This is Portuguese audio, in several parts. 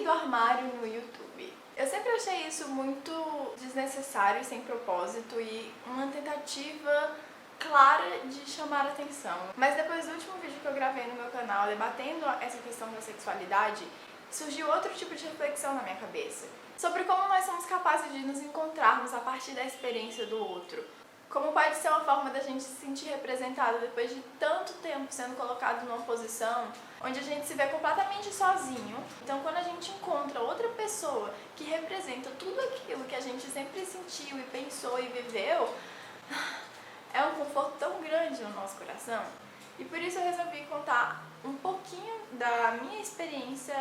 do armário no YouTube. Eu sempre achei isso muito desnecessário e sem propósito e uma tentativa clara de chamar atenção. Mas depois do último vídeo que eu gravei no meu canal debatendo essa questão da sexualidade, surgiu outro tipo de reflexão na minha cabeça. Sobre como nós somos capazes de nos encontrarmos a partir da experiência do outro. Como pode ser uma forma da gente se sentir representado depois de tanto tempo sendo colocado numa posição onde a gente se vê completamente sozinho. Então quando a gente encontra outra pessoa que representa tudo aquilo que a gente sempre sentiu e pensou e viveu, é um conforto tão grande no nosso coração. E por isso eu resolvi contar um pouquinho da minha experiência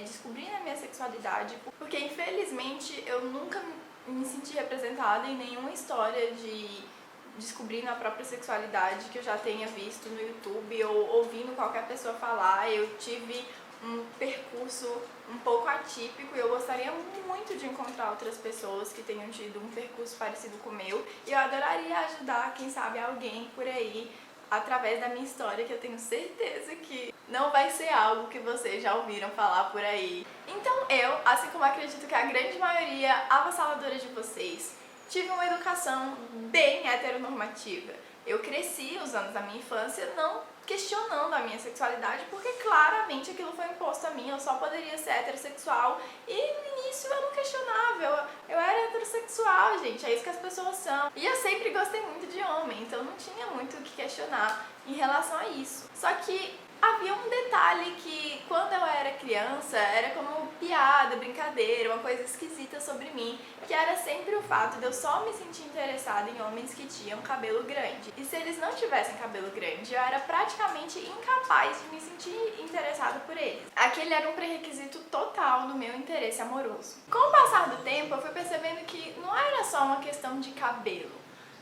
descobrindo a minha sexualidade, porque infelizmente eu nunca me senti representada em nenhuma história de descobrindo a própria sexualidade que eu já tenha visto no YouTube ou ouvindo qualquer pessoa falar. Eu tive um percurso um pouco atípico e eu gostaria muito de encontrar outras pessoas que tenham tido um percurso parecido com o meu, e eu adoraria ajudar, quem sabe, alguém por aí através da minha história, que eu tenho certeza que não vai ser algo que vocês já ouviram falar por aí. Então eu, assim como acredito que a grande maioria avassaladora de vocês, tive uma educação bem heteronormativa. Eu cresci os anos da minha infância não questionando a minha sexualidade, porque claramente aquilo foi imposto a mim, eu só poderia ser heterossexual, e no início eu não questionava, eu era heterossexual, gente, é isso que as pessoas são. E eu sempre gostei muito de homem, então não tinha muito o que questionar em relação a isso. Só que havia um detalhe que, quando eu era criança, era como piada, brincadeira, uma coisa esquisita sobre mim, que era sempre o fato de eu só me sentir interessada em homens que tinham cabelo grande. E se eles não tivessem cabelo grande, eu era praticamente incapaz de me sentir interessada por eles. Aquele era um pré-requisito total do meu interesse amoroso. Com o passar do tempo, eu fui percebendo que não era só uma questão de cabelo,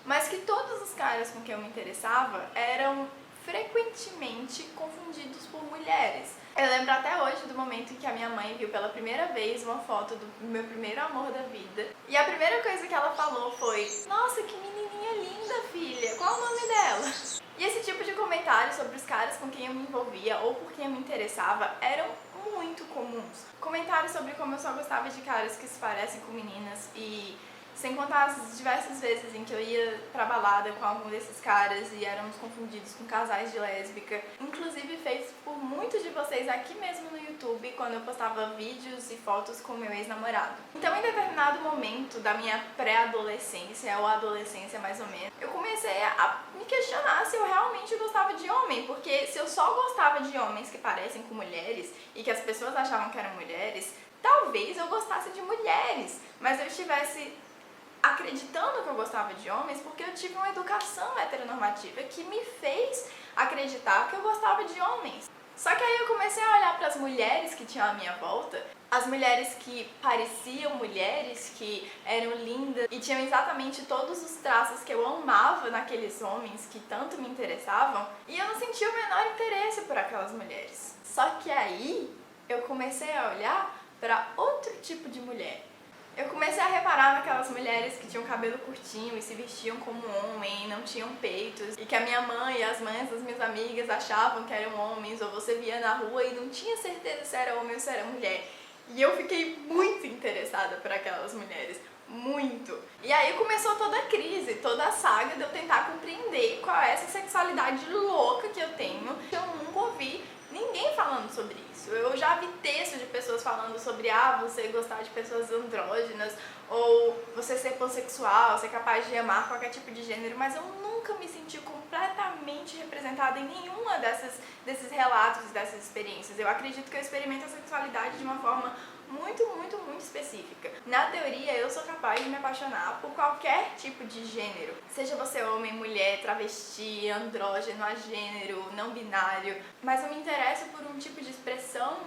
mas que todos os caras com quem eu me interessava eram frequentemente confundidos por mulheres. Eu lembro até hoje do momento em que a minha mãe viu pela primeira vez uma foto do meu primeiro amor da vida. E a primeira coisa que ela falou foi: "Nossa, que menininha linda, filha, qual o nome dela?" E esse tipo de comentário sobre os caras com quem eu me envolvia ou por quem eu me interessava eram muito comuns. Comentários sobre como eu só gostava de caras que se parecem com meninas, e sem contar as diversas vezes em que eu ia pra balada com algum desses caras e éramos confundidos com casais de lésbica. Inclusive feito por muitos de vocês aqui mesmo no YouTube, quando eu postava vídeos e fotos com o meu ex-namorado. Então, em determinado momento da minha pré-adolescência, ou adolescência mais ou menos, eu comecei a me questionar se eu realmente gostava de homem, porque se eu só gostava de homens que parecem com mulheres e que as pessoas achavam que eram mulheres, talvez eu gostasse de mulheres, mas eu estivesse acreditando que eu gostava de homens porque eu tive uma educação heteronormativa que me fez acreditar que eu gostava de homens. Só que aí eu comecei a olhar para as mulheres que tinham à minha volta, as mulheres que pareciam mulheres, que eram lindas e tinham exatamente todos os traços que eu amava naqueles homens que tanto me interessavam, e eu não sentia o menor interesse por aquelas mulheres. Só que aí eu comecei a olhar para outro tipo de mulher. Eu comecei a reparar naquelas mulheres que tinham cabelo curtinho e se vestiam como homem, não tinham peitos, e que a minha mãe e as mães das minhas amigas achavam que eram homens, ou você via na rua e não tinha certeza se era homem ou se era mulher. E eu fiquei muito interessada por aquelas mulheres, muito. E aí começou toda a crise, toda a saga de eu tentar compreender qual é essa sexualidade louca que eu tenho, que eu nunca ouvi ninguém falando sobre isso. Eu já vi textos de pessoas falando sobre você gostar de pessoas andrógenas, ou você ser pansexual, ser capaz de amar qualquer tipo de gênero, mas eu nunca me senti completamente representada em nenhuma desses relatos, dessas experiências. Eu acredito que eu experimento a sexualidade de uma forma muito, muito, muito específica. Na teoria, eu sou capaz de me apaixonar por qualquer tipo de gênero. Seja você homem, mulher, travesti, andrógeno, agênero, não binário. Mas eu me interesso por um tipo de expressão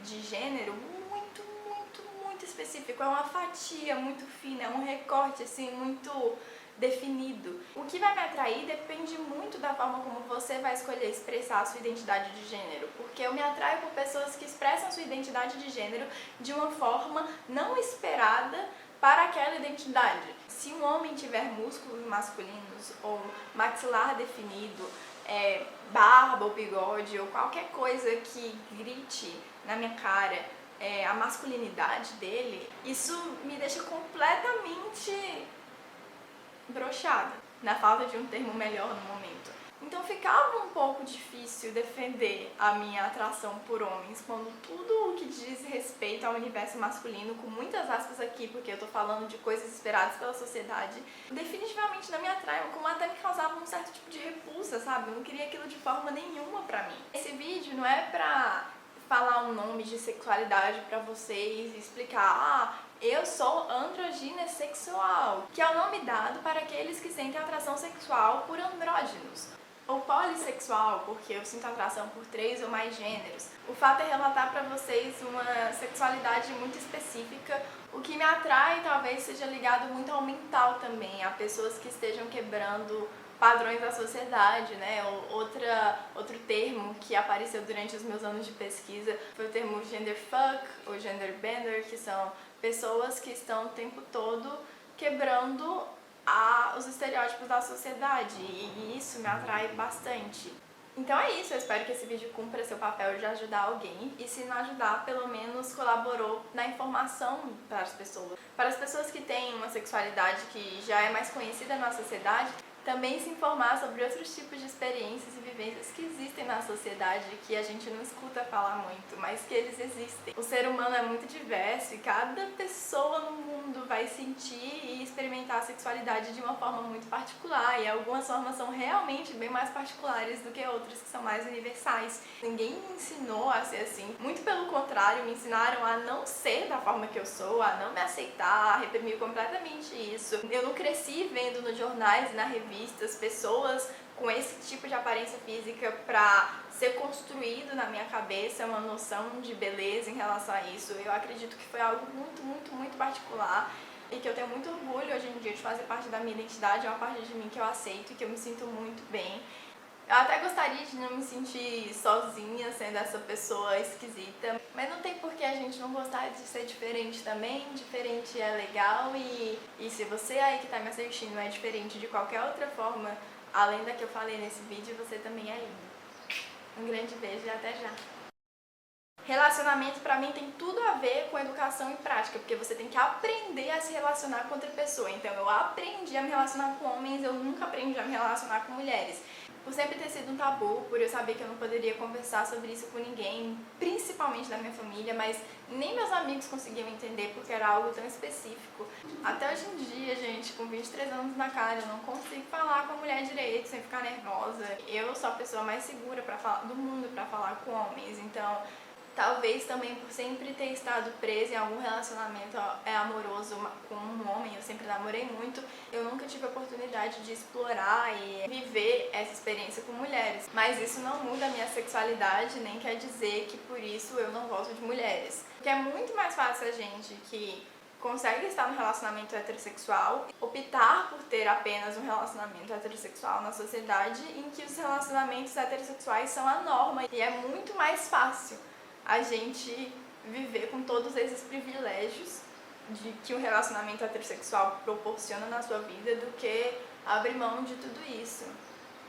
de gênero muito, muito, muito específico. É uma fatia muito fina, é um recorte assim muito definido. O que vai me atrair depende muito da forma como você vai escolher expressar a sua identidade de gênero, porque eu me atraio por pessoas que expressam sua identidade de gênero de uma forma não esperada para aquela identidade. Se um homem tiver músculos masculinos ou maxilar definido, barba ou bigode ou qualquer coisa que grite na minha cara a masculinidade dele, isso me deixa completamente broxada, na falta de um termo melhor no momento. Então ficava um pouco difícil defender a minha atração por homens quando tudo o que diz respeito ao universo masculino, com muitas aspas aqui, porque eu tô falando de coisas esperadas pela sociedade, definitivamente não me atraiam, como até me causava um certo tipo de repulsa, sabe? Eu não queria aquilo de forma nenhuma pra mim. Esse vídeo não é pra falar um nome de sexualidade pra vocês e explicar, eu sou androgyna sexual, que é o nome dado para aqueles que sentem atração sexual por andrógenos. Ou polissexual, porque eu sinto atração por 3 ou mais gêneros. O fato é relatar para vocês uma sexualidade muito específica. O que me atrai talvez seja ligado muito ao mental também, a pessoas que estejam quebrando padrões da sociedade, né? Outro termo que apareceu durante os meus anos de pesquisa foi o termo genderfuck ou genderbender, que são pessoas que estão o tempo todo quebrando os estereótipos da sociedade, e isso me atrai bastante. Então é isso, eu espero que esse vídeo cumpra seu papel de ajudar alguém, e se não ajudar, pelo menos colaborou na informação para as pessoas. Para as pessoas que têm uma sexualidade que já é mais conhecida na sociedade, também se informar sobre outros tipos de experiências e vivências que existem na sociedade, que a gente não escuta falar muito, mas que eles existem. O ser humano é muito diverso e cada pessoa no mundo vai sentir e experimentar a sexualidade de uma forma muito particular, e algumas formas são realmente bem mais particulares do que outras que são mais universais. Ninguém me ensinou a ser assim, muito pelo contrário, me ensinaram a não ser da forma que eu sou, a não me aceitar, a reprimir completamente isso. Eu não cresci vendo nos jornais e na revista pessoas com esse tipo de aparência física para ser construído na minha cabeça uma noção de beleza em relação a isso. Eu acredito que foi algo muito particular e que eu tenho muito orgulho hoje em dia de fazer parte da minha identidade, é uma parte de mim que eu aceito e que eu me sinto muito bem. Eu até gostaria de não me sentir sozinha sendo essa pessoa esquisita, mas não tem por que a gente não gostar de ser diferente também. Diferente é legal, e se você aí que tá me assistindo é diferente de qualquer outra forma, além da que eu falei nesse vídeo, você também é lindo. Um grande beijo e até já! Relacionamento pra mim tem tudo a ver com educação e prática, porque você tem que aprender a se relacionar com outra pessoa. Então eu aprendi a me relacionar com homens, eu nunca aprendi a me relacionar com mulheres. Por sempre ter sido um tabu, por eu saber que eu não poderia conversar sobre isso com ninguém, principalmente da minha família, mas nem meus amigos conseguiam entender porque era algo tão específico. Até hoje em dia, gente, com 23 anos na cara, eu não consigo falar com a mulher direito sem ficar nervosa. Eu sou a pessoa mais segura do mundo pra falar com homens, então talvez também por sempre ter estado presa em algum relacionamento amoroso com um homem, eu sempre namorei muito, eu nunca tive a oportunidade de explorar e viver essa experiência com mulheres. Mas isso não muda a minha sexualidade, nem quer dizer que por isso eu não gosto de mulheres. Porque é muito mais fácil a gente que consegue estar no relacionamento heterossexual optar por ter apenas um relacionamento heterossexual na sociedade em que os relacionamentos heterossexuais são a norma, e é muito mais fácil a gente viver com todos esses privilégios que o relacionamento heterossexual proporciona na sua vida do que abrir mão de tudo isso.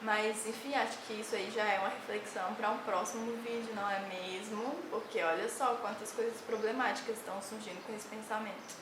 Mas enfim, acho que isso aí já é uma reflexão para um próximo vídeo, não é mesmo? Porque olha só quantas coisas problemáticas estão surgindo com esse pensamento.